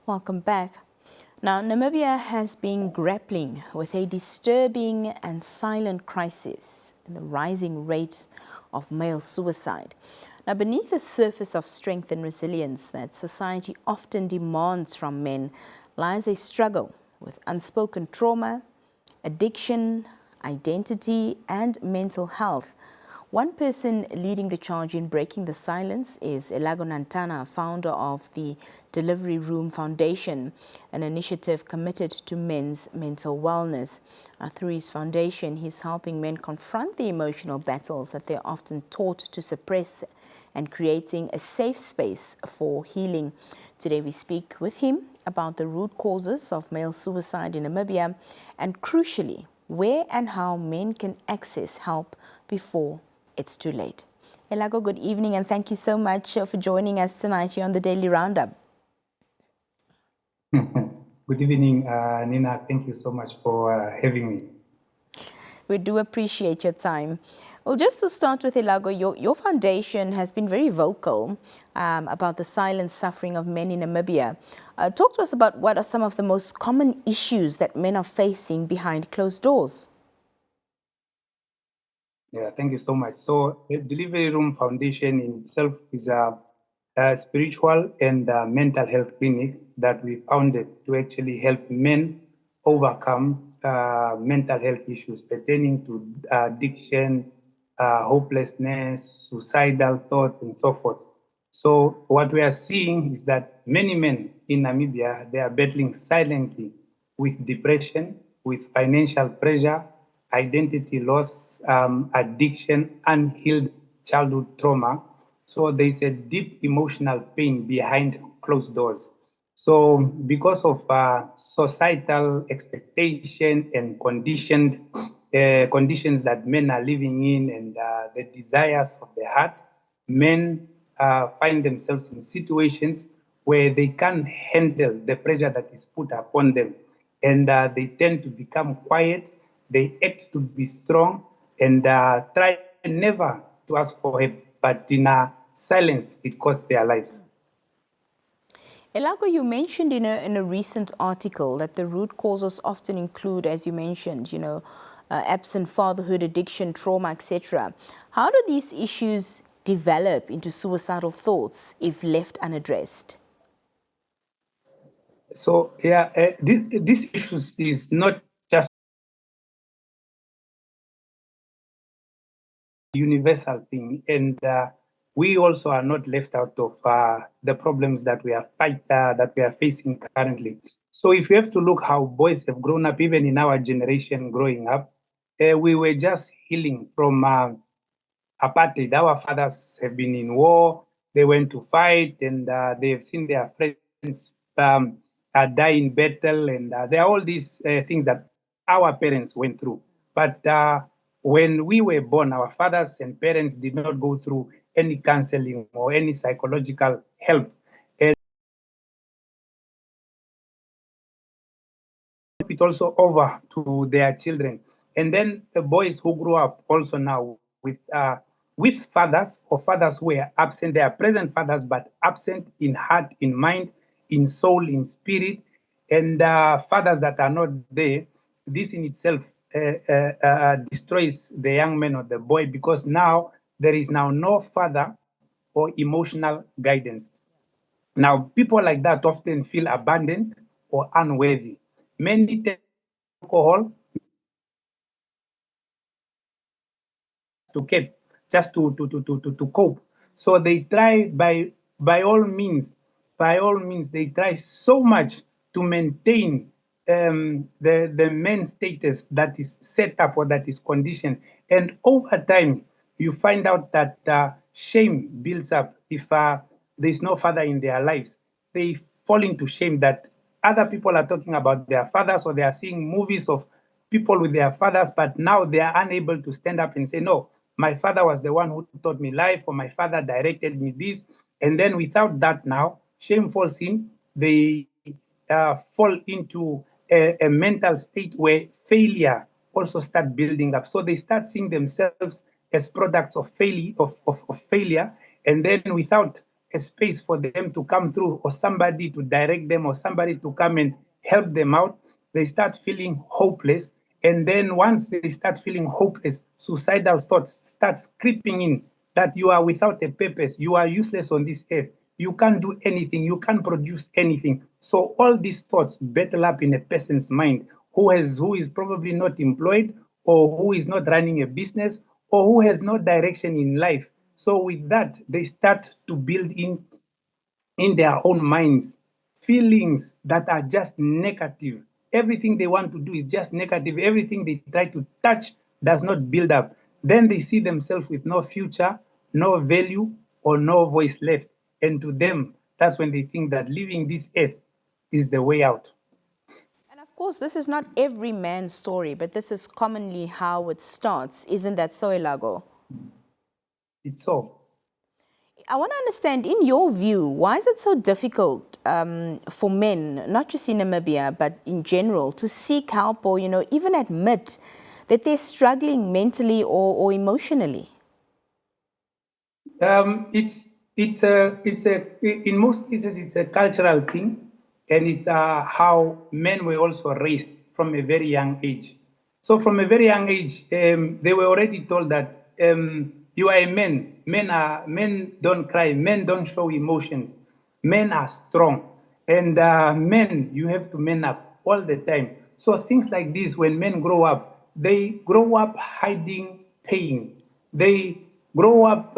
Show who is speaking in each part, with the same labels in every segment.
Speaker 1: Welcome back. Now, Namibia has been grappling with a disturbing and silent crisis in the rising rate of male suicide. Now, beneath the surface of strength and resilience that society often demands from men lies a struggle with unspoken trauma, addiction, identity, and mental health. One person leading the charge in breaking the silence is Elago Nantana, founder of the Delivery Room Foundation, an initiative committed to men's mental wellness. Through his foundation, he's helping men confront the emotional battles that they're often taught to suppress and creating a safe space for healing. Today we speak with him about the root causes of male suicide in Namibia and, crucially, where and how men can access help before it's too late. Elago, good evening, and thank you so much for joining us tonight here on the Daily Roundup.
Speaker 2: Good evening, Nina. Thank you so much for having me.
Speaker 1: We do appreciate your time. Well, just to start with, Elago, your foundation has been very vocal about the silent suffering of men in Namibia. Talk to us about what are some of the most common issues that men are facing behind closed doors.
Speaker 2: Yeah, thank you so much. So the Delivery Room Foundation in itself is a spiritual and mental health clinic that we founded to actually help men overcome mental health issues pertaining to addiction, hopelessness, suicidal thoughts, and so forth. So what we are seeing is that many men in Namibia, they are battling silently with depression, with financial pressure, identity loss, addiction, unhealed childhood trauma. So there's a deep emotional pain behind closed doors. So because of societal expectation and conditions that men are living in and the desires of the heart, men find themselves in situations where they can't handle the pressure that is put upon them. And they tend to become quiet, they act to be strong, and try never to ask for help, but in silence, it costs their lives.
Speaker 1: Elago, you mentioned in a recent article that the root causes often include, as you mentioned, absent fatherhood, addiction, trauma, etc. How do these issues develop into suicidal thoughts if left unaddressed?
Speaker 2: So, yeah, this issue is not just a universal thing, and we also are not left out of the problems that we are facing currently. So, if you have to look how boys have grown up, even in our generation growing up, we were just healing from apartheid. Our fathers have been in war, they went to fight, and they have seen their friends die in battle, and there are all these things that our parents went through. But when we were born, our fathers and parents did not go through any counseling or any psychological help. And it also over to their children. And then the boys who grew up also now with fathers or fathers who were absent. They are present fathers, but absent in heart, in mind, in soul, in spirit. And fathers that are not there, this in itself destroys the young man or the boy, because now there is now no father or emotional guidance. Now, people like that often feel abandoned or unworthy. Many take alcohol to keep, just to cope. So they try by all means, they try so much to maintain the main status that is set up or that is conditioned. And over time, you find out that shame builds up. If there's no father in their lives, they fall into shame that other people are talking about their fathers, or they are seeing movies of people with their fathers, but now they are unable to stand up and say, no, my father was the one who taught me life, or my father directed me this. And then without that now, shame falls in. They fall into a mental state where failure also start building up. So they start seeing themselves as products of failure, of failure. And then without a space for them to come through, or somebody to direct them, or somebody to come and help them out, they start feeling hopeless. And then once they start feeling hopeless, suicidal thoughts starts creeping in, that you are without a purpose, you are useless on this earth, you can't do anything, you can't produce anything. So all these thoughts battle up in a person's mind who is probably not employed, or who is not running a business, or who has no direction in life. So with that, they start to build in their own minds feelings that are just negative. Everything they want to do is just negative. Everything they try to touch does not build up. Then they see themselves with no future, no value, or no voice left. And to them, that's when they think that leaving this earth is the way out.
Speaker 1: And of course, this is not every man's story, but this is commonly how it starts. Isn't that so, Elago?
Speaker 2: It's so.
Speaker 1: I want to understand, in your view, why is it so difficult for men, not just in Namibia, but in general, to seek help, or, even admit that they're struggling mentally or emotionally?
Speaker 2: In most cases, it's a cultural thing, and it's how men were also raised from a very young age. So from a very young age, they were already told that you are a man. Men don't cry. Men don't show emotions. Men are strong, and men, you have to man up all the time. So things like this, when men grow up, they grow up hiding pain. They grow up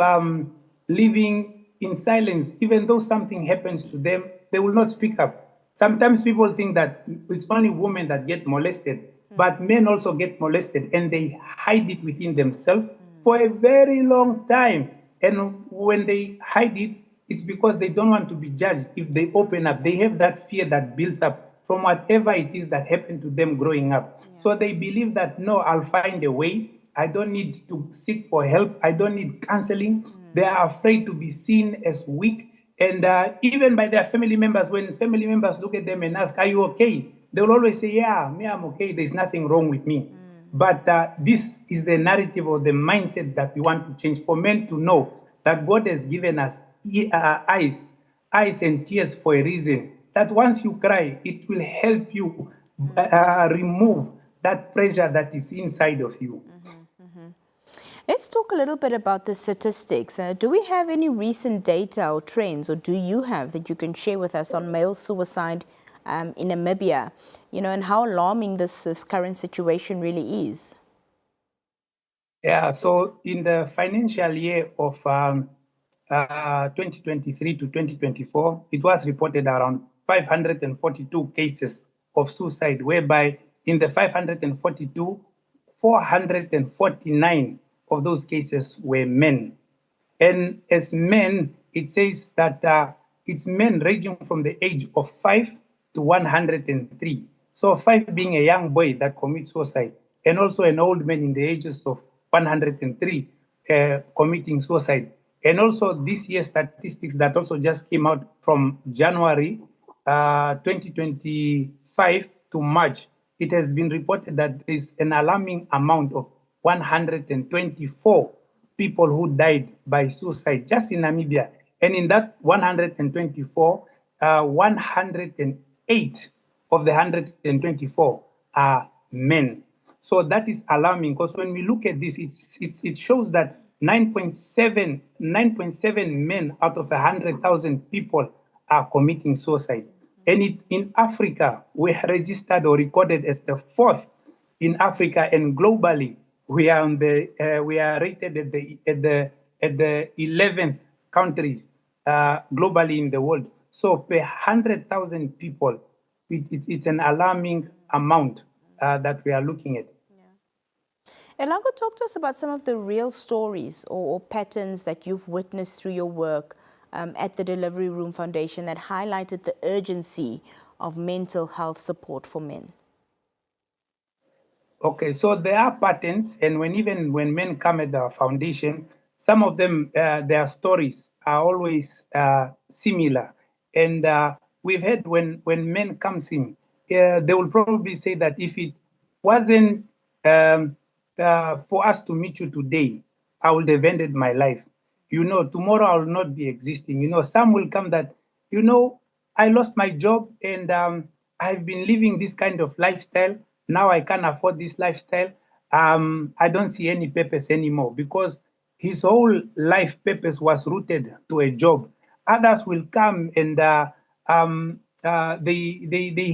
Speaker 2: living in silence. Even though something happens to them, they will not speak up. Sometimes people think that it's only women that get molested, but men also get molested, and they hide it within themselves for a very long time. And when they hide it, it's because they don't want to be judged. If they open up, they have that fear that builds up from whatever it is that happened to them growing up. Yeah. So they believe that, no, I'll find a way. I don't need to seek for help. I don't need counseling. They are afraid to be seen as weak. And even by their family members, when family members look at them and ask, are you okay? They will always say, yeah, me, I'm okay. There's nothing wrong with me. But this is the narrative or the mindset that we want to change, for men to know that God has given us eyes and tears for a reason. That once you cry, it will help you remove that pressure that is inside of you.
Speaker 1: Let's talk a little bit about the statistics. Do we have any recent data or trends, or do you have, that you can share with us on male suicide in Namibia, and how alarming this current situation really is?
Speaker 2: Yeah, so in the financial year of 2023 to 2024, it was reported around 542 cases of suicide, whereby in the 542, 449 of those cases were men. And as men, it says that it's men ranging from the age of 5 to 103. So 5 being a young boy that commits suicide, and also an old man in the ages of 103 committing suicide. And also this year's statistics that also just came out from January 2025 to March, it has been reported that there is an alarming amount of 124 people who died by suicide just in Namibia. And in that 124, 108 of the 124 are men. So that is alarming, because when we look at this, it shows that 9.7 men out of 100,000 people are committing suicide. And in Africa, we are registered or recorded as the 4th in Africa, and globally, we are rated at the 11th country globally in the world. So per 100,000 people, it's an alarming amount that we are looking at.
Speaker 1: Elago, talk to us about some of the real stories or patterns that you've witnessed through your work at the Delivery Room Foundation that highlighted the urgency of mental health support for men.
Speaker 2: Okay, so there are patterns, and even when men come at the foundation, some of them, their stories are always similar. And we've had when men comes in, they will probably say that if it wasn't for us to meet you today, I would have ended my life. tomorrow I will not be existing. Some will come that, I lost my job and I've been living this kind of lifestyle. Now I can't afford this lifestyle. I don't see any purpose anymore because his whole life purpose was rooted to a job. Others will come and they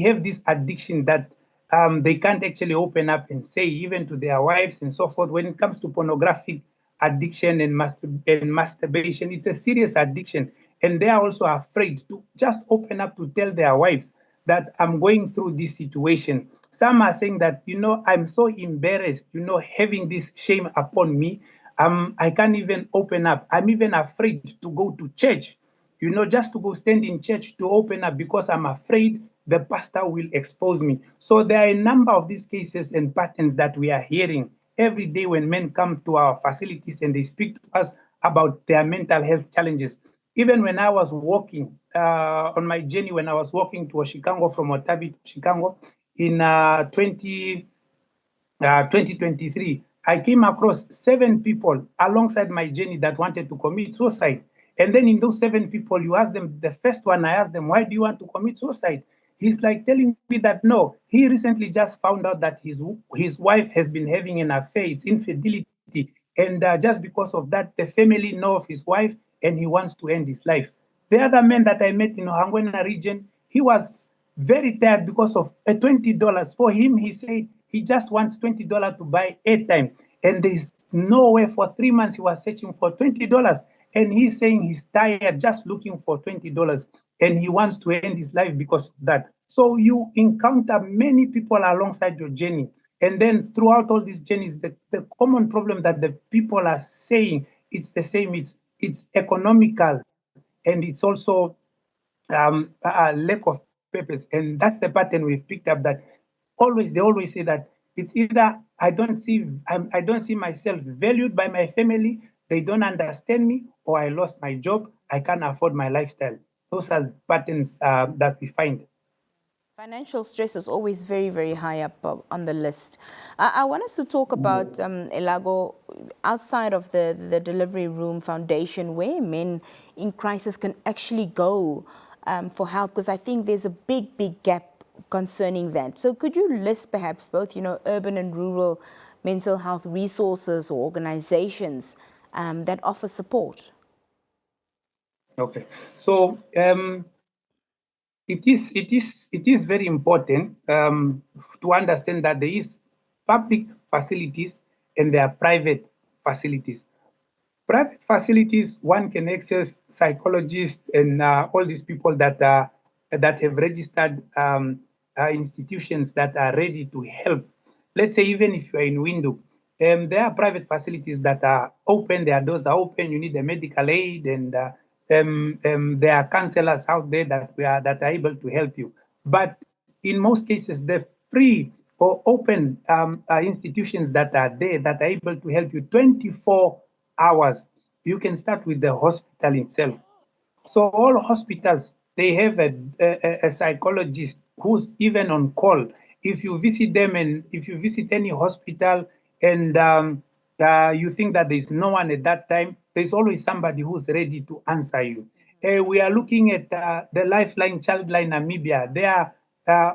Speaker 2: have this addiction that they can't actually open up and say, even to their wives and so forth. When it comes to pornographic addiction and masturbation, it's a serious addiction. And they are also afraid to just open up to tell their wives that I'm going through this situation. Some are saying that, I'm so embarrassed, having this shame upon me. I can't even open up. I'm even afraid to go to church, just to go stand in church to open up because I'm afraid the pastor will expose me. So there are a number of these cases and patterns that we are hearing every day when men come to our facilities and they speak to us about their mental health challenges. Even when I was walking on my journey, when I was walking to Oshikango from Otabi to Chicago in 2023, I came across 7 people alongside my journey that wanted to commit suicide. And then in those 7 people, you ask them, the first one, I asked them, why do you want to commit suicide? He's like telling me that no, he recently just found out that his wife has been having an affair, it's infidelity. And just because of that, the family know of his wife and he wants to end his life. The other man that I met in Ohangwena region, he was very tired because of $20. For him, he said he just wants $20 to buy airtime. And there's no way. For 3 months, he was searching for $20. And he's saying he's tired just looking for $20. And he wants to end his life because of that. So you encounter many people alongside your journey. And then throughout all these journeys, the common problem that the people are saying, it's the same. It's economical, and it's also a lack of purpose. And that's the pattern we've picked up, that they always say that it's either I don't see myself valued by my family, they don't understand me, or I lost my job, I can't afford my lifestyle. Those are patterns that we find.
Speaker 1: Financial stress is always very, very high up on the list. I want us to talk about, Elago, outside of the Delivery Room Foundation, where men in crisis can actually go for help, because I think there's a big, big gap concerning that. So could you list perhaps both, urban and rural mental health resources or organizations that offer support?
Speaker 2: Okay. So it is very important to understand that there is public facilities and there are private facilities. Private facilities, one can access psychologists and all these people that have registered institutions that are ready to help. Let's say even if you are in Window, there are private facilities that are open, their doors are open, you need a medical aid, and there are counselors out there that are able to help you. But in most cases, the free or open institutions that are there that are able to help you 24 hours. You can start with the hospital itself. So all hospitals, they have a psychologist who's even on call. If you visit them, and if you visit any hospital and you think that there's no one at that time, there's always somebody who's ready to answer you. We are looking at the Lifeline Childline Namibia. Their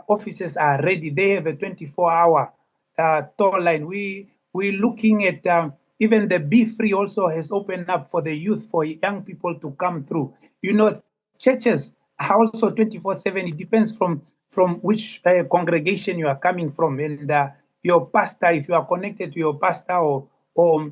Speaker 2: offices are ready. They have a 24-hour toll line. We're looking at even the Be Free also has opened up for the youth, for young people to come through. Churches are also 24/7. It depends from which congregation you are coming from, and your pastor, if you are connected to your pastor or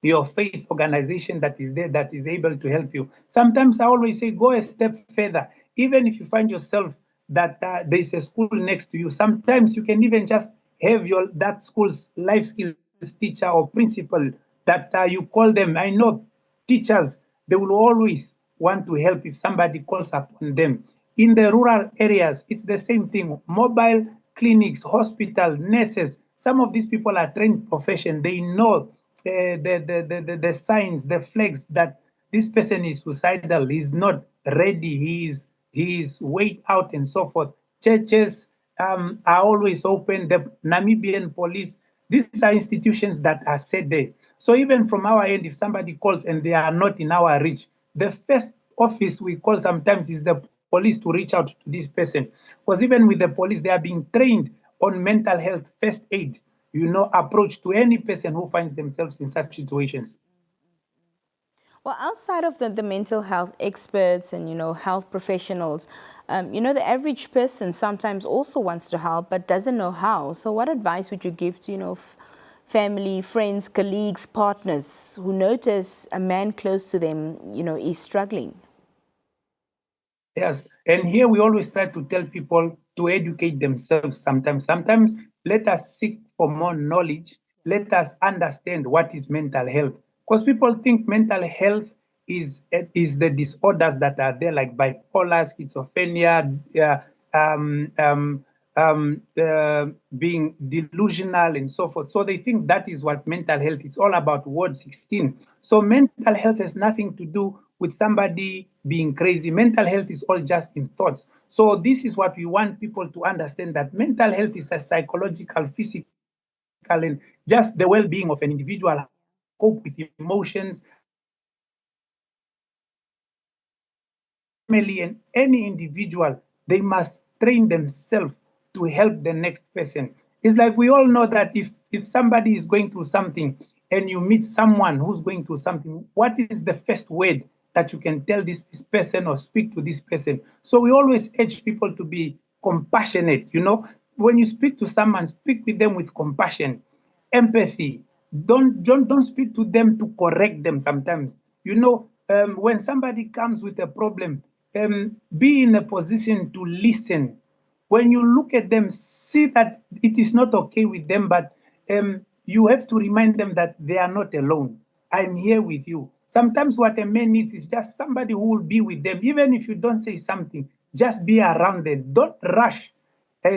Speaker 2: your faith organization that is there, that is able to help you. Sometimes I always say, go a step further. Even if you find yourself that there's a school next to you, sometimes you can even just have that school's life skills teacher or principal that you call them. I know teachers, they will always want to help if somebody calls upon them. In the rural areas, it's the same thing. Mobile clinics, hospital, nurses, some of these people are trained profession. They know the signs, the flags that this person is suicidal, he's not ready, he's weighed out and so forth. Churches are always open. The Namibian police, These are institutions that are set there. So even from our end, if somebody calls and they are not in our reach, the first office we call sometimes is the police to reach out to this person. Because even with the police, they are being trained on mental health first aid, approach to any person who finds themselves in such situations.
Speaker 1: Well, outside of the mental health experts and, health professionals, the average person sometimes also wants to help but doesn't know how. So what advice would you give to, family, friends, colleagues, partners who notice a man close to them, is struggling?
Speaker 2: Yes, and here we always try to tell people to educate themselves sometimes. Sometimes let us seek for more knowledge. Let us understand what is mental health. Because people think mental health is the disorders that are there, like bipolar, schizophrenia, being delusional, and so forth. So they think that is what mental health. It's all about word 16. So mental health has nothing to do with somebody being crazy. Mental health is all just in thoughts. So this is what we want people to understand, that mental health is a psychological, physical, and just the well-being of an individual, cope with emotions, family, and any individual. They must train themselves to help the next person. It's like we all know that if somebody is going through something and you meet someone who's going through something, what is the first word that you can tell this person or speak to this person? So we always urge people to be compassionate. When you speak to someone, speak with them with compassion, empathy. Don't speak to them to correct them sometimes. When somebody comes with a problem, be in a position to listen. When you look at them, see that it is not okay with them, but you have to remind them that they are not alone. I'm here with you. Sometimes what a man needs is just somebody who will be with them. Even if you don't say something, just be around them. Don't rush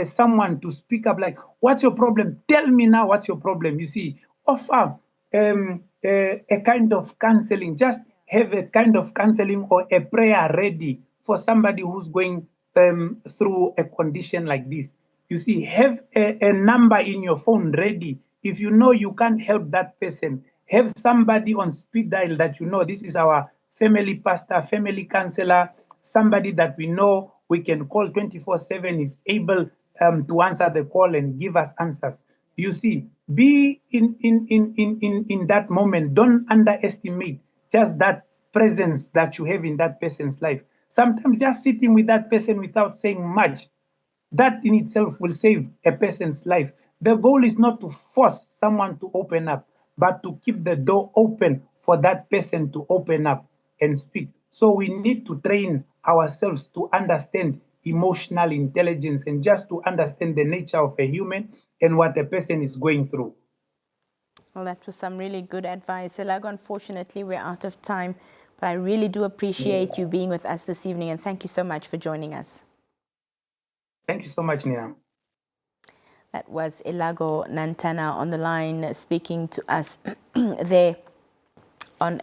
Speaker 2: someone to speak up like, what's your problem? Tell me now what's your problem. You see, offer a kind of counseling. Just have a kind of counseling or a prayer ready for somebody who's going through a condition like this. You see, have a number in your phone ready. If you know you can't help that person, have somebody on speed dial that this is our family pastor, family counselor, somebody that we know we can call 24/7, is able to answer the call and give us answers. You see, be in that moment. Don't underestimate just that presence that you have in that person's life. Sometimes just sitting with that person without saying much, that in itself will save a person's life. The goal is not to force someone to open up, but to keep the door open for that person to open up and speak. So we need to train ourselves to understand emotional intelligence and just to understand the nature of a human and what a person is going through.
Speaker 1: Well, that was some really good advice. Elago, unfortunately, we're out of time, but I really do appreciate you being with us this evening, and thank you so much for joining us.
Speaker 2: Thank you so much, Nia.
Speaker 1: That was Elago Nantana on the line speaking to us there on